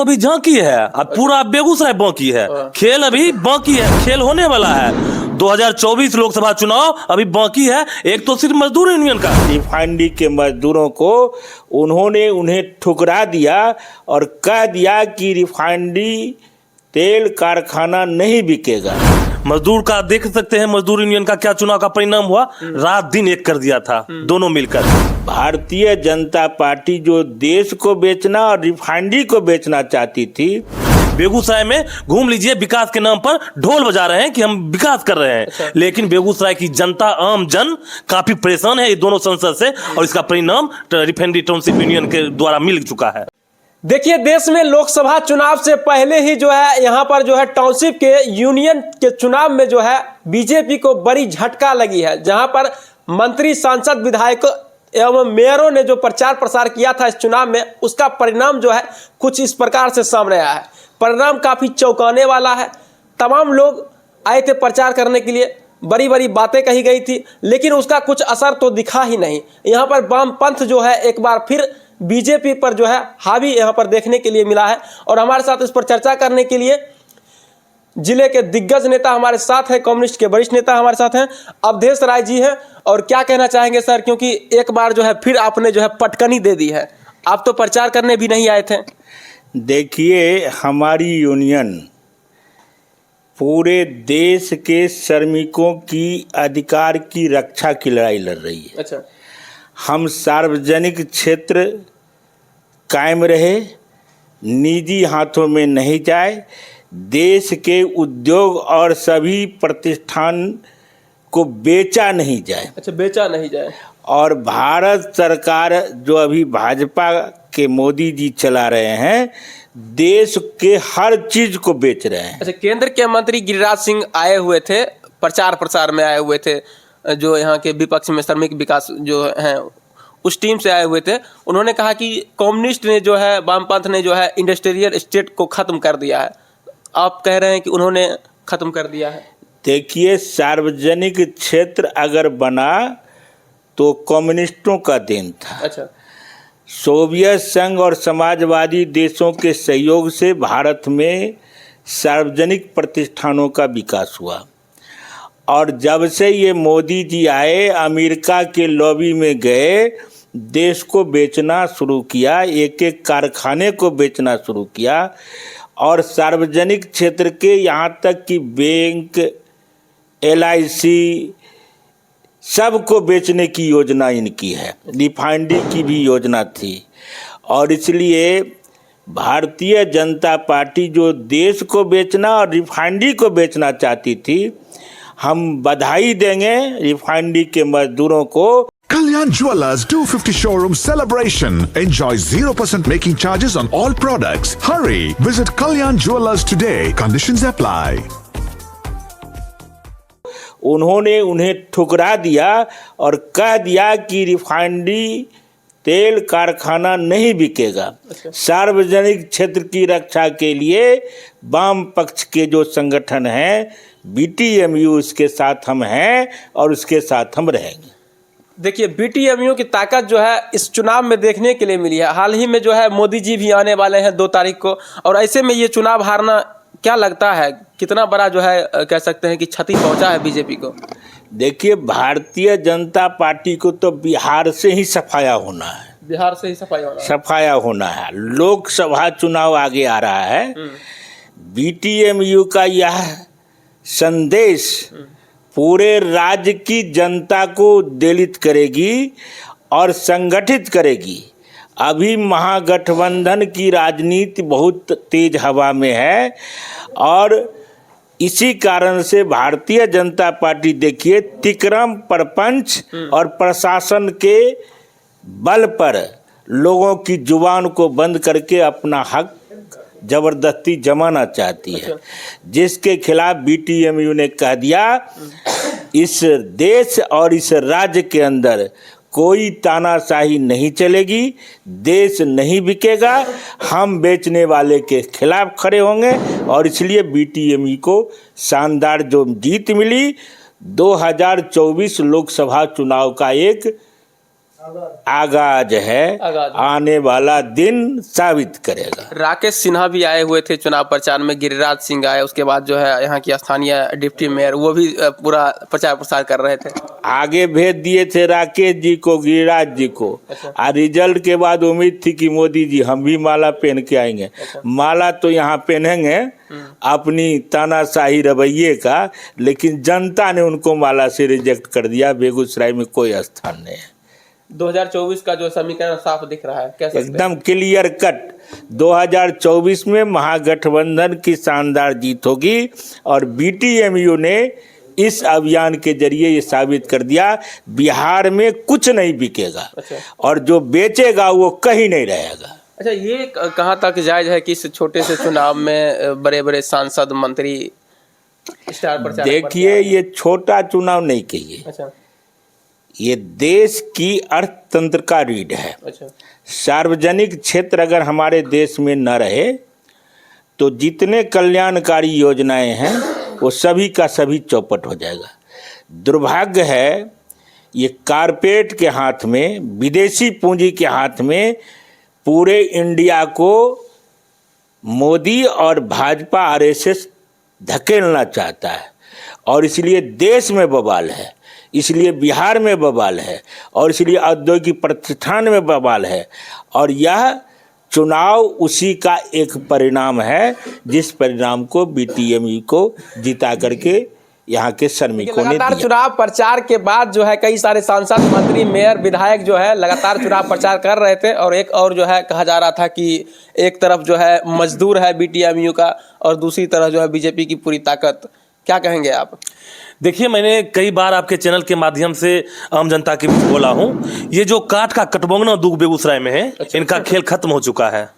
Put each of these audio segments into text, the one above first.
तो अभी झांकी है, अब पूरा बेगूसराय बाकी है, खेल अभी बाकी है, खेल होने वाला है। 2024 लोकसभा चुनाव अभी बाकी है। एक तो सिर्फ मजदूर यूनियन का, रिफाइनरी के मजदूरों को उन्होंने उन्हें ठुकरा दिया और कह दिया कि रिफाइनरी तेल कारखाना नहीं बिकेगा। मजदूर का देख सकते हैं, मजदूर यूनियन का क्या चुनाव का परिणाम हुआ, रात दिन एक कर दिया था दोनों मिलकर। भारतीय जनता पार्टी जो देश को बेचना और रिफाइनरी को बेचना चाहती थी, बेगूसराय में घूम लीजिए, विकास के नाम पर ढोल बजा रहे हैं कि हम विकास कर रहे हैं। अच्छा। लेकिन बेगूसराय की जनता, आम जन काफी परेशान है ये दोनों संसद से, और इसका परिणाम रिफाइनरी टाउनशिप यूनियन के द्वारा मिल चुका है। देखिए, देश में लोकसभा चुनाव से पहले ही जो है यहाँ पर जो है टाउनशिप के यूनियन के चुनाव में जो है बीजेपी को बड़ी झटका लगी है, जहां पर मंत्री, सांसद, विधायकों एवं मेयरों ने जो प्रचार प्रसार किया था इस चुनाव में, उसका परिणाम जो है कुछ इस प्रकार से सामने आया है। परिणाम काफ़ी चौंकाने वाला है। तमाम लोग आए थे प्रचार करने के लिए, बड़ी बड़ी बातें कही गई थी, लेकिन उसका कुछ असर तो दिखा ही नहीं। यहाँ पर वामपंथ जो है एक बार फिर बीजेपी पर जो है हावी यहाँ पर देखने के लिए मिला है। और हमारे साथ इस पर चर्चा करने के लिए जिले के दिग्गज नेता हमारे साथ हैं, कम्युनिस्ट के वरिष्ठ नेता हमारे साथ हैं, अवधेश राय जी हैं। और क्या कहना चाहेंगे सर, क्योंकि एक बार जो है फिर आपने जो है पटकनी दे दी है, आप तो प्रचार करने भी नहीं आए थे। देखिए, हमारी यूनियन पूरे देश के श्रमिकों की अधिकार की रक्षा की लड़ाई लड़ रही है। अच्छा। हम सार्वजनिक क्षेत्र कायम रहे, निजी हाथों में नहीं जाए, देश के उद्योग और सभी प्रतिष्ठान को बेचा नहीं जाए। अच्छा, बेचा नहीं जाए। और भारत सरकार जो अभी भाजपा के मोदी जी चला रहे हैं, देश के हर चीज को बेच रहे हैं। अच्छा, केंद्र के मंत्री गिरिराज सिंह आए हुए थे, प्रचार प्रसार में आए हुए थे, जो यहाँ के विपक्ष में श्रमिक विकास जो हैं उस टीम से आए हुए थे। उन्होंने कहा कि कम्युनिस्ट ने जो है, वामपंथ ने जो है इंडस्ट्रियल स्टेट को ख़त्म कर दिया है। आप कह रहे हैं कि उन्होंने ख़त्म कर दिया है। देखिए, सार्वजनिक क्षेत्र अगर बना तो कम्युनिस्टों का देन था। अच्छा। सोवियत संघ और समाजवादी देशों के सहयोग से भारत में सार्वजनिक प्रतिष्ठानों का विकास हुआ। और जब से ये मोदी जी आए, अमेरिका के लॉबी में गए, देश को बेचना शुरू किया, एक एक कारखाने को बेचना शुरू किया। और सार्वजनिक क्षेत्र के यहाँ तक कि बैंक, LIC सबको बेचने की योजना इनकी है। रिफाइनरी की भी योजना थी। और इसलिए भारतीय जनता पार्टी जो देश को बेचना और रिफाइनरी को बेचना चाहती थी, हम बधाई देंगे रिफाइनरी के मजदूरों को। Kalyan Jewellers 250 showroom celebration. Enjoy 0% making charges on all products. Hurry! Visit Kalyan Jewellers today. Conditions apply. उन्होंने उन्हें ठुकरा दिया और कह दिया कि रिफाइनरी तेल कारखाना नहीं बिकेगा। सार्वजनिक क्षेत्र की रक्षा के लिए वाम पक्ष के जो संगठन हैं, BTMU, उसके साथ हम हैं और उसके साथ हम रहेंगे। देखिए, BTMU की ताकत जो है इस चुनाव में देखने के लिए मिली है। हाल ही में जो है मोदी जी भी आने वाले हैं 2 तारीख को, और ऐसे में ये चुनाव हारना क्या लगता है, कितना बड़ा जो है कह सकते हैं कि क्षति पहुंचा है बीजेपी को? देखिए, भारतीय जनता पार्टी को तो बिहार से ही सफाया होना है। बिहार से ही सफाया होना है। लोकसभा चुनाव आगे आ रहा है। BTMU का यह संदेश पूरे राज्य की जनता को दलित करेगी और संगठित करेगी। अभी महागठबंधन की राजनीति बहुत तेज हवा में है और इसी कारण से भारतीय जनता पार्टी, देखिए, तिक्रम प्रपंच और प्रशासन के बल पर लोगों की जुबान को बंद करके अपना हक जबरदस्ती जमाना चाहती है, जिसके खिलाफ BTMU ने कह दिया, इस देश और इस राज्य के अंदर कोई तानाशाही नहीं चलेगी, देश नहीं बिकेगा, हम बेचने वाले के खिलाफ खड़े होंगे। और इसलिए BTMU को शानदार जो जीत मिली, 2024 लोकसभा चुनाव का एक आगाज है, आगाज। आने वाला दिन साबित करेगा। राकेश सिन्हा भी आए हुए थे चुनाव प्रचार में, गिरिराज सिंह आए, उसके बाद जो है यहाँ की स्थानीय डिप्टी मेयर वो भी पूरा प्रचार प्रसार कर रहे थे। आगे भेज दिए थे राकेश जी को, गिरिराज जी को। और रिजल्ट के बाद उम्मीद थी कि मोदी जी हम भी माला पहन के आएंगे। माला तो यहाँ पहनेंगे अपनी तानाशाही रवैये का, लेकिन जनता ने उनको माला से रिजेक्ट कर दिया। बेगूसराय में कोई स्थान नहीं है। 2024 का जो समीकरण साफ दिख रहा है, कैसे एकदम क्लियर कट 2024 में महागठबंधन की शानदार जीत होगी। और बीटीएमयू ने इस अभियान के जरिए ये साबित कर दिया बिहार में कुछ नहीं बिकेगा। और जो बेचेगा वो कहीं नहीं रहेगा। अच्छा, ये कहाँ तक जायज है कि इस छोटे से चुनाव में बड़े बड़े सांसद मंत्री स्टार प्रचारक? देखिए, ये छोटा चुनाव नहीं कहिए, अच्छा ये देश की अर्थतंत्र का रीढ़ है। अच्छा। सार्वजनिक क्षेत्र अगर हमारे देश में न रहे तो जितने कल्याणकारी योजनाएं हैं वो सभी का सभी चौपट हो जाएगा। दुर्भाग्य है ये कारपेट के हाथ में, विदेशी पूंजी के हाथ में पूरे इंडिया को मोदी और भाजपा आरएसएस धकेलना चाहता है। और इसलिए देश में बवाल है, इसलिए बिहार में बवाल है, और इसलिए औद्योगिक प्रतिष्ठान में बवाल है। और यह चुनाव उसी का एक परिणाम है जिस परिणाम को बीटीएमयू को जिता करके यहाँ के श्रमिकों ने लगातार दिया। चुनाव प्रचार के बाद जो है कई सारे सांसद, मंत्री, मेयर, विधायक जो है लगातार चुनाव प्रचार कर रहे थे। और एक और जो है कहा जा रहा था कि एक तरफ जो है मजदूर है बीटीएमयू का और दूसरी तरफ जो है बीजेपी की पूरी ताकत। क्या कहेंगे आप? देखिए, मैंने कई बार आपके चैनल के माध्यम से आम जनता के बीच बोला हूँ, ये जो काठ का कटबोंगना दुख बेगूसराय में है, इनका खेल खत्म हो चुका है।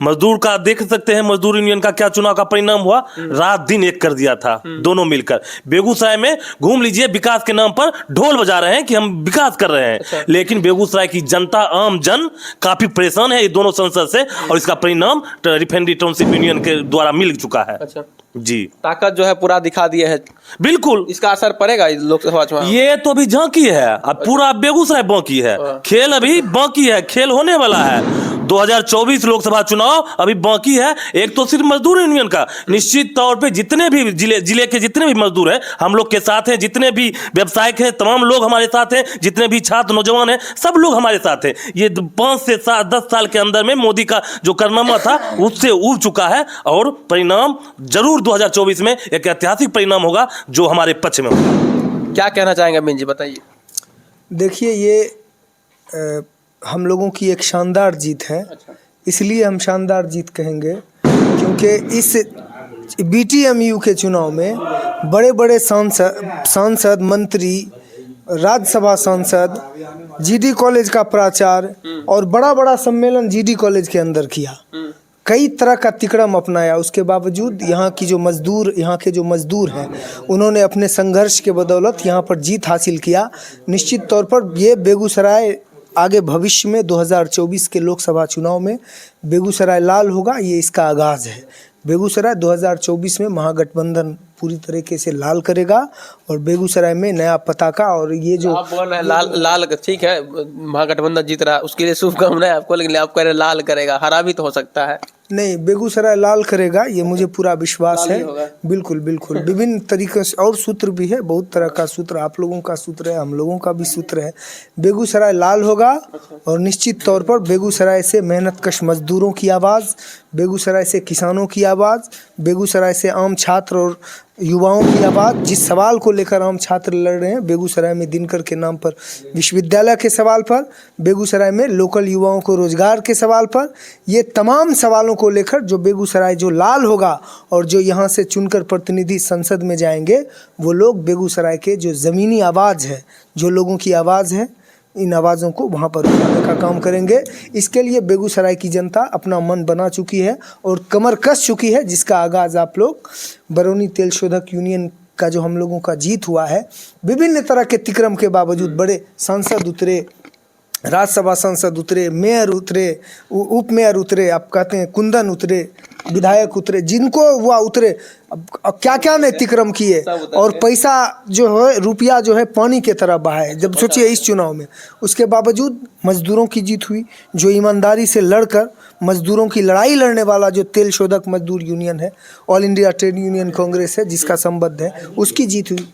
मजदूर का देख सकते हैं, मजदूर यूनियन का क्या चुनाव का परिणाम हुआ, रात दिन एक कर दिया था दोनों मिलकर। बेगूसराय में घूम लीजिए, विकास के नाम पर ढोल बजा रहे हैं कि हम विकास कर रहे हैं, लेकिन बेगूसराय की जनता, आम जन काफी परेशान है ये दोनों संसद से। और इसका परिणाम रिफाइनरी टाउनशिप यूनियन के द्वारा मिल चुका है। अच्छा जी, ताकत जो है पूरा दिखा दिए है। बिल्कुल। इसका असर पड़ेगा लोकसभा चुनाव? ये तो अभी झांकी है, अब पूरा बेगूसराय बाकी है, खेल अभी बाकी है, खेल होने वाला है। 2024 लोकसभा चुनाव अभी बाकी है। एक तो सिर्फ मजदूर यूनियन का, निश्चित तौर पे जितने भी जिले के जितने भी मजदूर हैं हम लोग के साथ हैं, जितने भी व्यवसायिक हैं तमाम लोग हमारे साथ हैं, जितने भी छात्र नौजवान हैं सब लोग हमारे साथ हैं। ये 5 से 10 साल के अंदर में मोदी का जो कारनामा था उससे उब चुका है। और परिणाम जरूर 2024 में एक ऐतिहासिक परिणाम होगा जो हमारे पक्ष में होगा। क्या कहना चाहेंगे अमीन जी, बताइए। देखिए, ये हम लोगों की एक शानदार जीत है। इसलिए हम शानदार जीत कहेंगे क्योंकि इस बीटीएमयू के चुनाव में बड़े बड़े सांसद, मंत्री, राज्यसभा सांसद, जीडी कॉलेज का प्राचार्य और बड़ा बड़ा सम्मेलन जीडी कॉलेज के अंदर किया। कई तरह का तिकड़म अपनाया। उसके बावजूद यहाँ के जो मजदूर हैं उन्होंने अपने संघर्ष के बदौलत यहाँ पर जीत हासिल किया। निश्चित तौर पर ये बेगूसराय आगे भविष्य में 2024 के लोकसभा चुनाव में बेगूसराय लाल होगा, ये इसका आगाज़ है। बेगूसराय 2024 में महागठबंधन पूरी तरीके से लाल करेगा और बेगूसराय में नया पताका। और ये जो आप बोल रहे हैं लाल ठीक है, महागठबंधन जीत रहा है उसके लिए शुभकामनाएं आपको, लेकिन आप कह रहे हैं लाल करेगा, हरा भी तो हो सकता है। नहीं, बेगूसराय लाल करेगा, ये मुझे पूरा विश्वास है। बिल्कुल बिल्कुल। विभिन्न तरीके से और सूत्र भी है, बहुत तरह का सूत्र, आप लोगों का सूत्र है, हम लोगों का भी सूत्र है। बेगूसराय लाल होगा और निश्चित तौर पर बेगूसराय से मेहनतकश मजदूरों की आवाज़, बेगूसराय से किसानों की आवाज़, बेगूसराय से आम छात्र और युवाओं की आवाज़, जिस सवाल को लेकर आम छात्र लड़ रहे हैं बेगूसराय में दिनकर के नाम पर विश्वविद्यालय के सवाल पर, बेगूसराय में लोकल युवाओं को रोजगार के सवाल पर, ये तमाम सवालों को लेकर जो बेगूसराय जो लाल होगा और जो यहाँ से चुनकर प्रतिनिधि संसद में जाएंगे वो लोग बेगूसराय के जो ज़मीनी आवाज़ है, जो लोगों की आवाज़ है, इन आवाज़ों को वहाँ पर उठाने का काम करेंगे। इसके लिए बेगूसराय की जनता अपना मन बना चुकी है और कमर कस चुकी है, जिसका आगाज़ आप लोग बरौनी तेल शोधक यूनियन का जो हम लोगों का जीत हुआ है, विभिन्न तरह के तिक्रम के बावजूद बड़े सांसद उतरे, राज्यसभा सांसद उतरे, मेयर उतरे, उप मेयर उतरे, आप कहते हैं कुंदन उतरे, विधायक उतरे, जिनको वह उतरे, अब क्या क्या नैतिक्रम किए और पैसा जो है, रुपया जो है पानी के तरह बहाए। जब सोचिए इस चुनाव में, उसके बावजूद मजदूरों की जीत हुई, जो ईमानदारी से लड़कर मजदूरों की लड़ाई लड़ने वाला जो तेल शोधक मजदूर यूनियन है, all India trade union Congress है जिसका संबद्ध है, उसकी जीत हुई।